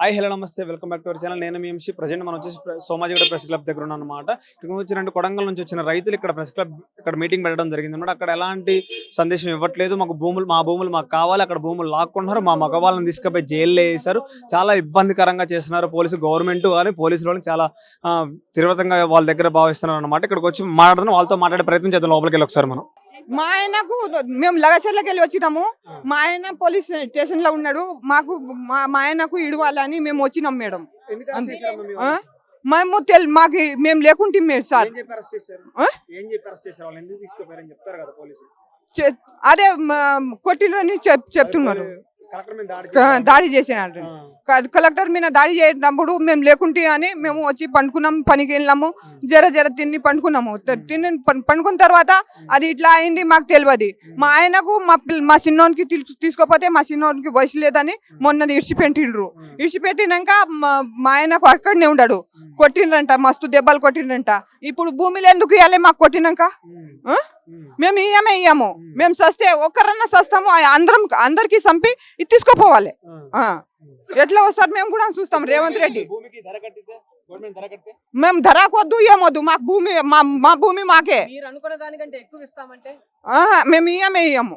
Hi hello నమస్తే welcome back to our channel. నేను మీ MC present మనం వచ్చేసి సోమాజిగూడ ప్రెస్ క్లబ్ దగ్గర ఉన్నాం అనమాట. ఇక్కడ వచ్చిన కొడంగల్ నుంచి వచ్చిన రైతులు ఇక్కడ ప్రెస్ క్లబ్ ఇక్కడ మీటింగ్ పెట్టడం జరిగింది అనమాట. అక్కడ ఎలాంటి సందేశం ఇవ్వట్లేదు, మాకు మా భూములు మాకు కావాలి, అక్కడ భూములు లాక్కుంటున్నారు, మా మగవాళ్ళని తీసుకుపోయి జైల్లో వేశారు, చాలా ఇబ్బందికరంగా చేస్తున్నారు గవర్నమెంట్ కానీ పోలీసులు వాళ్ళని చాలా తీవ్రంగా వాళ్ళ దగ్గర భావిస్తున్నారు అనమాట. ఇక్కడికి వచ్చి వాళ్ళతో మాట్లాడే ప్రయత్నం చేద్దాం. లోపలికి వెళ్ళి ఒకసారి మనం మా ఆయనకు మేము లగచర్లకి వెళ్ళి వచ్చినాము. మా ఆయన పోలీస్ స్టేషన్ లో ఉన్నాడు. మాకు మా ఆయనకు ఇడవాలని మేము వచ్చినాం మేడం. మాకు మేము లేకుంటే సార్ అదే కొట్టినని చెప్తున్నారు. దాడి చేసినట్టు కలెక్టర్ మీద దాడి చేసినప్పుడు మేము లేకుంటే అని మేము వచ్చి పండుకున్నాం. పనికి వెళ్ళాము, జర తిని పండుకున్నాము. పండుకున్న తర్వాత అది ఇట్లా అయింది మాకు తెలియదు. మా ఆయనకు మా చిన్నోనికి తీసుకోపోతే మా చిన్నోనికి వయసు లేదని మొన్నది ఇడిచిపెట్టిండ్రు. ఇడిచిపెట్టినాక మా ఆయనకు అక్కడనే ఉన్నాడు. కొట్టిండ్రంట, మస్తు దెబ్బలు కొట్టిండ్రంట. ఇప్పుడు భూమిలో ఎందుకు ఇవ్వాలి మాకు కొట్టినాక? మేము ఇయ్యము. మేము సస్తే ఒక్కరన్నా సస్తాము, అందరికి చంపి ఇది తీసుకోపోవాలి. ఎట్లా వస్తారు మేము కూడా చూస్తాం. రేవంత్ రెడ్డి మేము ధరకొద్దు ఏమొద్దు, మాకు భూమి మా భూమి మాకే. మేము ఇయ్యము,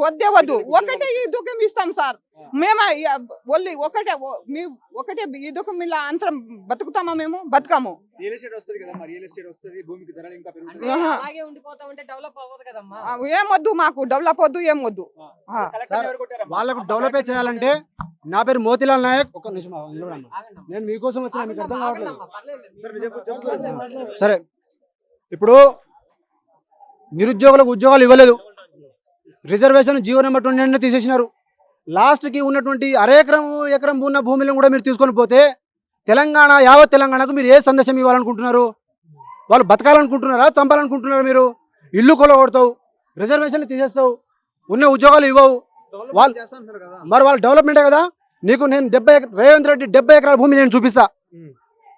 వద్దు. ఒకటే ఈ దుఃఖం ఇస్తాం సార్. మేము ఒకటే ఈ దుఃఖం ఇలా అంతరం బతుకుతామా? మేము బతుకము. ఏమొద్దు, మాకు డెవలప్ వద్దు, ఏమొద్దు. వాళ్ళకు డెవలప్ చేయాలంటే నా పేరు మోతిలాల్ నాయక్. ఒక నిమిషం నేను మీకోసం వచ్చిన, మీకు అర్థం కావట్లేదు. సరే, ఇప్పుడు నిరుద్యోగులకు ఉద్యోగాలు ఇవ్వలేదు, రిజర్వేషన్ జీవో నెంబర్ 29 తీసేసినారు. లాస్ట్కి ఉన్నటువంటి ఎకరం ఉన్న భూమిని కూడా మీరు తీసుకొని పోతే యావత్ తెలంగాణకు మీరు ఏ సందేశం ఇవ్వాలనుకుంటున్నారు? వాళ్ళు బతకాలనుకుంటున్నారా, చంపాలనుకుంటున్నారా? మీరు ఇల్లు కొలగొడతావు, రిజర్వేషన్లు తీసేస్తావు, ఉన్న ఉద్యోగాలు ఇవ్వవు. మరి వాళ్ళు డెవలప్మెంటే కదా. నీకు నేను రేవంత్ రెడ్డి 70 ఎకరాల భూమి నేను చూపిస్తా.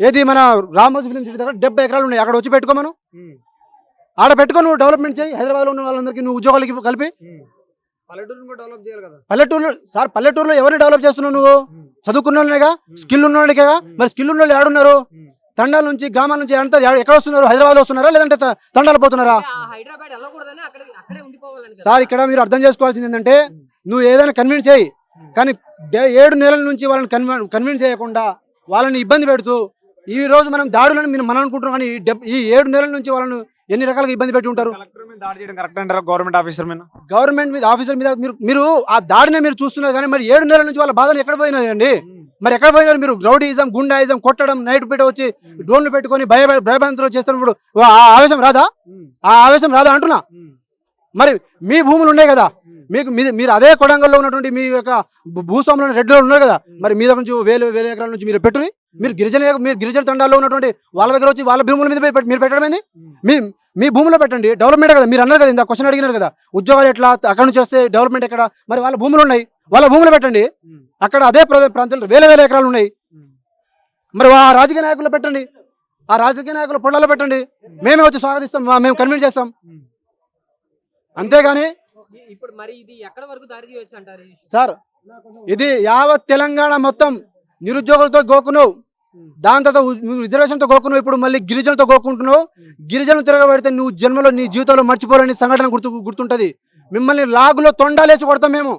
ఏది మన రామోజీ ఫిలిం సిటీ దగ్గర 70 ఎకరాలు ఉన్నాయి. అక్కడ వచ్చి పెట్టుకో, మనం ఆడ పెట్టుకో, నువ్వు డెవలప్మెంట్ చేయి. హైదరాబాద్ లో ఉన్న వాళ్ళందరికీ నువ్వు ఉద్యోగాలకి కలిపి పల్లెటూరులో ఎవరిని డెవలప్ చేస్తున్నావు? నువ్వు చదువుకున్న వాళ్ళేగా, స్కిల్ ఉన్నవాడికేగా. మరి స్కిల్ ఉన్న వాళ్ళు ఏడున్నారు? తండాల నుంచి, గ్రామాల నుంచి అంతా ఎక్కడ వస్తున్నారు? హైదరాబాద్ లో వస్తున్నారా, లేదంటే తండాలు పోతున్నారా? సార్, ఇక్కడ మీరు అర్థం చేసుకోవాల్సింది ఏంటంటే, నువ్వు ఏదైనా కన్విన్స్ చేయి, కానీ 7 నెలల నుంచి వాళ్ళని కన్విన్స్ చేయకుండా వాళ్ళని ఇబ్బంది పెడుతూ ఈ రోజు మనం దాడులను మనం అనుకుంటున్నాం. కానీ ఈ 7 నెలల నుంచి వాళ్ళను ఎన్ని రకాలుగా ఇబ్బంది పెట్టి ఉంటారు. గవర్నమెంట్ ఆఫీసర్ మీద మీరు ఆ దాడిని మీరు చూస్తున్నారు. కానీ మరి 7 నెలల నుంచి వాళ్ళ బాధలు ఎక్కడ పోయినారండి? మరి ఎక్కడ పోయినారు? మీరు రౌడీయిజం, గుండాయిజం, కొట్టడం, నైట్ పూట వచ్చి డ్రోన్లు పెట్టుకొని భయభ్రాంతులు చేస్తున్నప్పుడు ఆ ఆవేశం రాదా అంటున్నా. మరి మీ భూములు ఉన్నాయి కదా, మీరు అదే కొడంగల్లో ఉన్నటువంటి మీ యొక్క భూస్వాములు రెడ్డిలో ఉన్నారు కదా, మరి మీ దగ్గర నుంచి వేల ఎకరాల నుంచి మీరు పెట్టుని మీరు గిరిజన తండాల్లో ఉన్నటువంటి వాళ్ళ దగ్గర వచ్చి వాళ్ళ భూముల మీద మీరు పెట్టడం ఏంది? మీ భూమిలో పెట్టండి. డెవలప్మెంట్ కదా. మీరు అన్నారు కదా, ఇంత క్వశ్చన్ అడిగినారు కదా, ఉద్యోగాలు ఎట్లా, అక్కడ నుంచి వస్తే డెవలప్మెంట్ ఎక్కడ? మరి వాళ్ళ భూములు ఉన్నాయి, వాళ్ళ భూములు పెట్టండి. అక్కడ అదే ప్రాంతాల్లో వేల ఎకరాలు ఉన్నాయి. మరి ఆ రాజకీయ నాయకులు పెట్టండి, ఆ రాజకీయ నాయకుల పొలాల్లో పెట్టండి. మేమే వచ్చి స్వాగతిస్తాం, మేము కన్విన్స్ చేస్తాం. అంతేగాని సార్, ఇది యావత్ తెలంగాణ మొత్తం నిరుద్యోగులతో గోకున్నావు, దాని తర్వాత రిజర్వేషన్తో గోకున్నావు, ఇప్పుడు మళ్ళీ గిరిజనులతో గోకుంటున్నావు. గిరిజనులు తిరగబెడితే నువ్వు జన్మలో నీ జీవితంలో మర్చిపోలేని సంఘటన గుర్తుంటది. మిమ్మల్ని లాగులో తొండాలేసి కొడతాం మేము.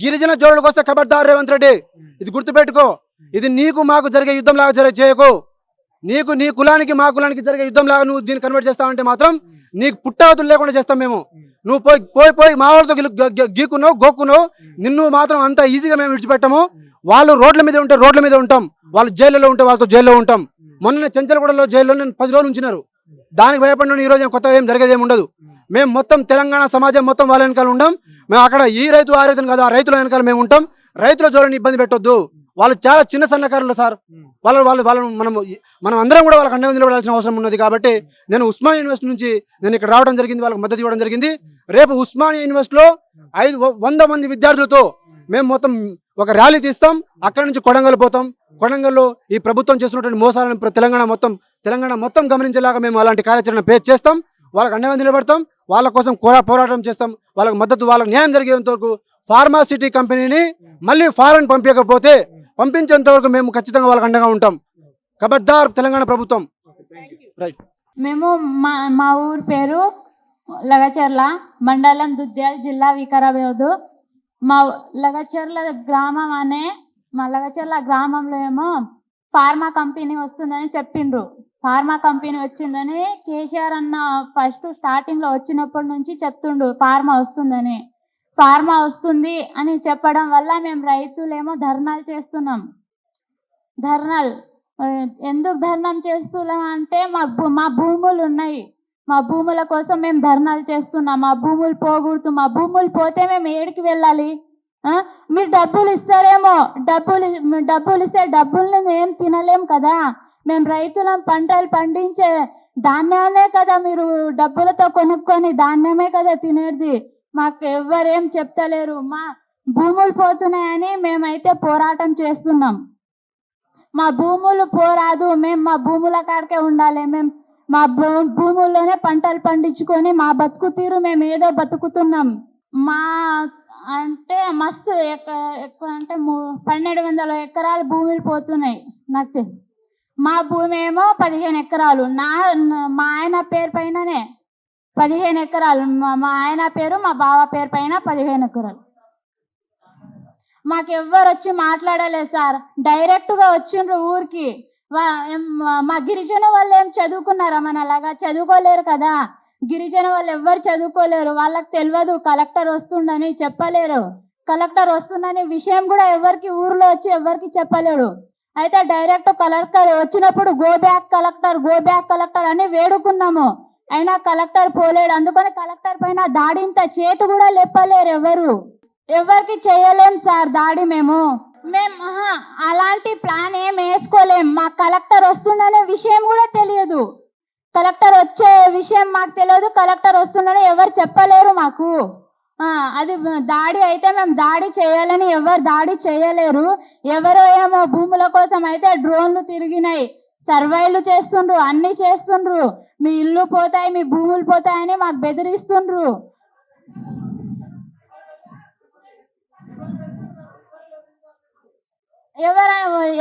గిరిజన జోడులకు వస్తే ఖబర్దార్ రేవంత్ రెడ్డి, ఇది గుర్తుపెట్టుకో. ఇది నీకు మాకు జరిగే యుద్ధం లాగా చేయకు. నీకు నీ కులానికి మా కులానికి జరిగే యుద్ధం లాగా నువ్వు దీన్ని కన్వర్ట్ చేస్తావంటే మాత్రం నీకు పుట్టావతులు లేకుండా చేస్తాం మేము. నువ్వు పోయి మా వాళ్ళతో గోక్కున్నావు. నిన్ను మాత్రం అంత ఈజీగా మేము విడిచిపెట్టాము. వాళ్ళు రోడ్ల మీద ఉంటే రోడ్ల మీద ఉంటాం, వాళ్ళు జైల్లో ఉంటే వాళ్ళతో జైల్లో ఉంటాం. మొన్న చెంచలగూడలో జైల్లో 10 రోజులు ఉంచినారు. దానికి భయపడిన ఈ రోజు కొత్తగా ఏం జరిగేది ఏమి ఉండదు. మేము మొత్తం తెలంగాణ సమాజం మొత్తం వాళ్ళ వెనకాల ఉంటాం. మేము అక్కడ ఈ రైతు ఆ రైతుని కదా, రైతుల వెనకాల మేము ఉంటాం. రైతుల జోలిని ఇబ్బంది పెట్టొద్దు. వాళ్ళు చాలా చిన్న సన్నకారులు సార్. వాళ్ళను మనం అందరం కూడా వాళ్ళకి అండగా నిలబడాల్సిన అవసరం ఉన్నది. కాబట్టి నేను ఉస్మానియా యూనివర్సిటీ నుంచి నేను ఇక్కడ రావడం జరిగింది, వాళ్ళకి మద్దతు ఇవ్వడం జరిగింది. రేపు ఉస్మానియా యూనివర్సిటీలో 100 మంది విద్యార్థులతో మేము మొత్తం ఒక ర్యాలీ తీస్తాం. అక్కడి నుంచి కొడంగల్ పోతాం. కొడంగల్లో ఈ ప్రభుత్వం చేస్తున్నటువంటి మోసాలను తెలంగాణ మొత్తం గమనించేలాగా మేము అలాంటి కార్యాచరణ చేస్తాం. వాళ్ళకి అండగా నిలబడతాం. వాళ్ళ కోసం పోరాటం చేస్తాం. వాళ్ళకి మద్దతు, వాళ్ళకి న్యాయం జరిగేంత వరకు ఫార్మాసిటీ కంపెనీని మళ్ళీ ఫారెన్ పంపించకపోతే పంపించేంత వరకు మేము ఖచ్చితంగా వాళ్ళకి అండగా ఉంటాం. ఖబర్దార్ తెలంగాణ ప్రభుత్వం. రైట్. మేము మా ఊరు పేరు లగచర్ల, మండలం దుద్యాల్, జిల్లా వికారాబాద్. మా లగచర్ల గ్రామం మా లగచర్ల గ్రామంలో ఏమో ఫార్మా కంపెనీ వస్తుందని చెప్పిండ్రు. ఫార్మా కంపెనీ వచ్చిందని కేసీఆర్ అన్న ఫస్ట్ స్టార్టింగ్లో వచ్చినప్పటి నుంచి చెప్తుండు ఫార్మా వస్తుందని. ఫార్మా వస్తుంది అని చెప్పడం వల్ల మేము రైతులేమో ధర్నాలు చేస్తున్నాం. ఎందుకు ధర్నాలు చేస్తున్నాం అంటే మా భూములు ఉన్నాయి, మా భూముల కోసం మేము ధర్నాలు చేస్తున్నాం. మా భూములు పోకూడదు, మా భూములు పోతే మేము ఏడికి వెళ్ళాలి? మీరు డబ్బులు ఇస్తారేమో, డబ్బులు ఇస్తే డబ్బుల్ని ఏం తినలేం కదా. మేము రైతులం, పంటలు పండించే ధాన్యాన్నే కదా మీరు డబ్బులతో కొనుక్కొని ధాన్యమే కదా తినేది. మాకు ఎవ్వరేం చెప్తలేరు. మా భూములు పోతున్నాయని మేమైతే పోరాటం చేస్తున్నాం. మా భూములు పోరాదు, మేము మా భూముల కాడికే ఉండాలి. మేము మా భూముల్లోనే పంటలు పండించుకొని మా బతుకు తీరు మేము ఏదో బతుకుతున్నాం. మా అంటే మస్తు ఎక్కువ అంటే 1200 ఎకరాలు భూములు పోతున్నాయి నాకు. మా భూమి ఏమో 15 ఎకరాలు. మా ఆయన పేరు పైననే 15 ఎకరాలు. మా ఆయన పేరు మా బావ పేరు పైన 15 ఎకరాలు. మాకు ఎవ్వరు వచ్చి మాట్లాడలేదు సార్. డైరెక్ట్గా వచ్చిండ్రు ఊరికి. మా గిరిజన వాళ్ళు ఏం చదువుకున్నారా? మనలాగా చదువుకోలేరు కదా. గిరిజన వాళ్ళు ఎవ్వరు చదువుకోలేరు, వాళ్ళకి తెలియదు కలెక్టర్ వస్తుండని చెప్పలేరు. కలెక్టర్ వస్తుండని విషయం కూడా ఎవరికి ఊర్లో వచ్చి ఎవరికి చెప్పలేడు. అయితే డైరెక్ట్ కలెక్టర్ వచ్చినప్పుడు గో బ్యాక్ కలెక్టర్ అని వేడుకున్నాము. అయినా కలెక్టర్ పోలేడు. అందుకని కలెక్టర్ పైన దాడి ఇంత చేతి కూడా లేపలేరు ఎవరికి చేయలేం సార్ దాడి. మేము అలాంటి ప్లాన్ ఏం వేసుకోలేం. మా కలెక్టర్ వస్తుండనే విషయం కూడా తెలియదు. కలెక్టర్ వచ్చే విషయం మాకు తెలియదు. కలెక్టర్ వస్తుండని ఎవరు చెప్పలేరు మాకు. అది దాడి అయితే మేము దాడి చేయాలని ఎవరు దాడి చేయలేరు. ఎవరో ఏమో భూముల కోసం అయితే డ్రోన్లు తిరిగినాయి, సర్వేలు చేస్తుండ్రు, అన్ని చేస్తుండ్రు. మీ ఇల్లు పోతాయి, మీ భూములు పోతాయని మాకు బెదిరిస్తుండ్రు.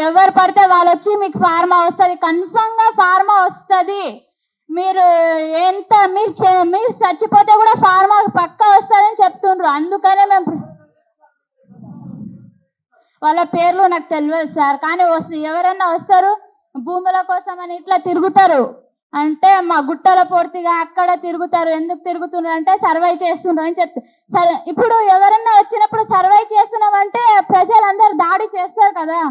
ఎవరు పడితే వాళ్ళు వచ్చి మీకు ఫార్మా వస్తుంది, కన్ఫర్మ్గా ఫార్మా వస్తుంది. మీరు చచ్చిపోతే కూడా ఫార్మా పక్కా వస్తుందని చెప్తుండ్రు. అందుకనే మేము వాళ్ళ పేర్లు నాకు తెలియదు సార్. కానీ ఎవరన్నా వస్తారు భూముల కోసం అని ఇట్లా తిరుగుతారు. అంటే మా గుట్టల పూర్తిగా అక్కడ తిరుగుతారు. ఎందుకు తిరుగుతున్నారు అంటే సర్వే చేస్తున్నారు అని చెప్తారు. సరే, ఇప్పుడు ఎవరన్నా వచ్చినప్పుడు సర్వే చేస్తున్నామంటే ప్రజలందరూ దాడి చేస్తారు కదా.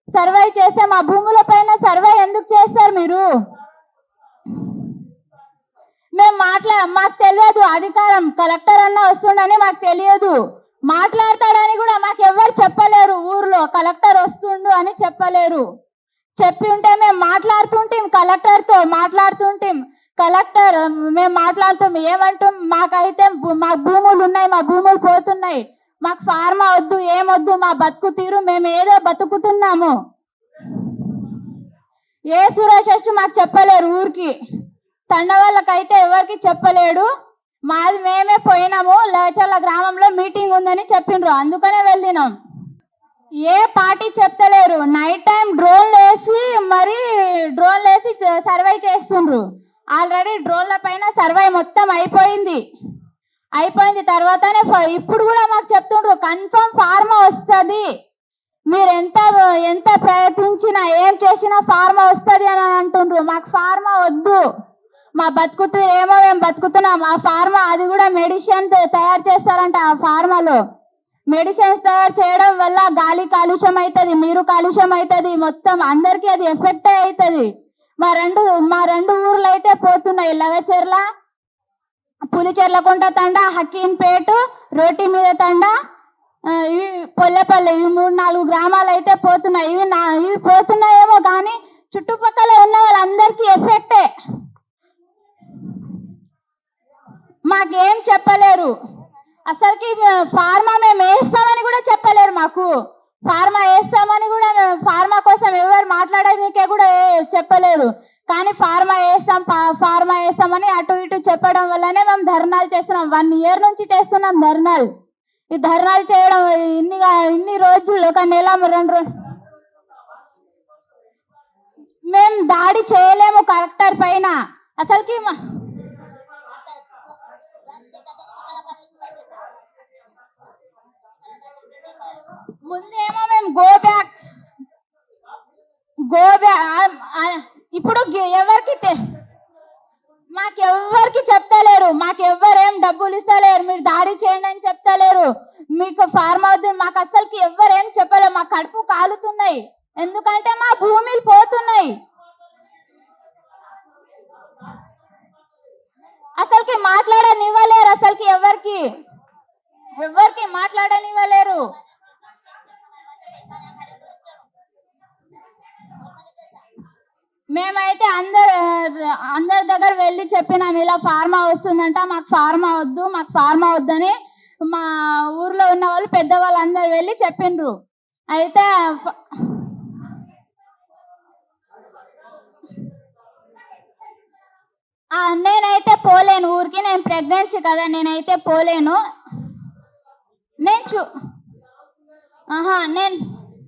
సర్వే చేస్తే మా భూముల పైన సర్వే ఎందుకు చేస్తారు మీరు? మేము మాకు తెలియదు అధికారం. కలెక్టర్ అన్న వస్తుండని మాకు తెలియదు. మాట్లాడతాడని కూడా మాకు ఎవరు చెప్పలేరు. ఊర్లో కలెక్టర్ వస్తుండు అని చెప్పలేరు. చెప్పి ఉంటే మేము మాట్లాడుతుంటాం, కలెక్టర్తో మాట్లాడుతుంటాం. కలెక్టర్ మేము మాట్లాడుతాం, ఏమంటాం, మాకైతే మాకు భూములు ఉన్నాయి, మా భూములు పోతున్నాయి, మాకు ఫార్మా వద్దు, ఏమొద్దు, మా బతుకు తీరు మేము ఏదో బతుకుతున్నాము. ఏ సురేష్ మాకు చెప్పలేరు. ఊరికి తండ వాళ్ళకైతే ఎవరికి చెప్పలేడు. మాది మేమే పోయినాము. లగచర్ల గ్రామంలో మీటింగ్ ఉందని చెప్పిండ్రు, అందుకనే వెళ్ళినాం. ఏ పార్టీ చెప్తలేరు. నైట్ టైం డ్రోన్లు వేసి సర్వే చేస్తుండ్రు. ఆల్రెడీ డ్రోన్ల పైన సర్వే మొత్తం అయిపోయింది. తర్వాతనే ఇప్పుడు కూడా మాకు చెప్తుండ్రు కన్ఫర్మ్ ఫార్మా వస్తుంది. మీరు ఎంత ప్రయత్నించినా ఏం చేసినా ఫార్మా వస్తుంది అని అంటుండ్రు. మాకు ఫార్మా వద్దు. మా బతుకుతూ ఏమో మేము బతుకుతున్నాం. ఆ ఫార్మా అది కూడా మెడిసిన్ తయారు చేస్తారంట. ఆ ఫార్మాలో మెడిసిన్స్ తయారు చేయడం వల్ల గాలి కాలుష్యం అవుతుంది, నీరు కాలుష్యం అవుతుంది, మొత్తం అందరికీ అది ఎఫెక్ట్ అవుతుంది. మా రెండు ఊర్లు అయితే పోతున్నాయి. లగచర్ల, పులిచెర్లకుంట తండ, హకీంపేట, రోటి మీద తండ, ఇవి పొల్లెపల్లి, ఇవి 3-4 గ్రామాలు అయితే పోతున్నాయి. ఇవి పోతున్నాయేమో కానీ చుట్టుపక్కల ఉన్న వాళ్ళందరికీ ఎఫెక్టే. మాకేం చెప్పలేరు. అసలుకి ఫార్మా మేము వేస్తామని కూడా చెప్పలేరు. మాకు ఫార్మా వేస్తామని కూడా, ఫార్మా కోసం ఎవరు మాట్లాడడానికే కూడా చెప్పలేరు. కానీ ఫార్మా వేస్తామని అటు ఇటు చెప్పడం వల్లనే మేము ధర్నాలు చేస్తున్నాం. 1 year నుంచి చేస్తున్నాం ధర్నాలు. ఈ ధర్నాలు చేయడం ఇన్ని రోజులు, 1 నెల 2 రోజులు మేము దాడి చేయలేము కలెక్టర్ పైన. అసలుకి ముందేమో మేము గో బ్యాక్ ఇప్పుడు మాకెవ్వరికి చెప్తలేరు, మాకెవ్వరేం డబ్బులు ఇస్తలేరు, మీరు దాడి చేయండి అని చెప్తలేరు, మీకు ఫార్మ్ అవుతుంది, మాకు అసలుకి ఎవ్వరేం చెప్పలేరు. మా కడుపు కాలుతున్నాయి, ఎందుకంటే మా భూమిలు పోతున్నాయి. అసలుకి మాట్లాడనివ్వలేరు, అసలుకి ఎవరికి మాట్లాడనివ్వలేరు. మేమైతే అందరి దగ్గర వెళ్ళి చెప్పినాం, ఇలా ఫార్మా వస్తుందంట, మాకు ఫార్మా వద్దని మా ఊర్లో ఉన్న వాళ్ళు పెద్దవాళ్ళు అందరు వెళ్ళి చెప్పిండ్రు. అయితే నేనైతే పోలేను ఊరికి, నేను ప్రెగ్నెన్సీ కదా, నేనైతే పోలేను. నేను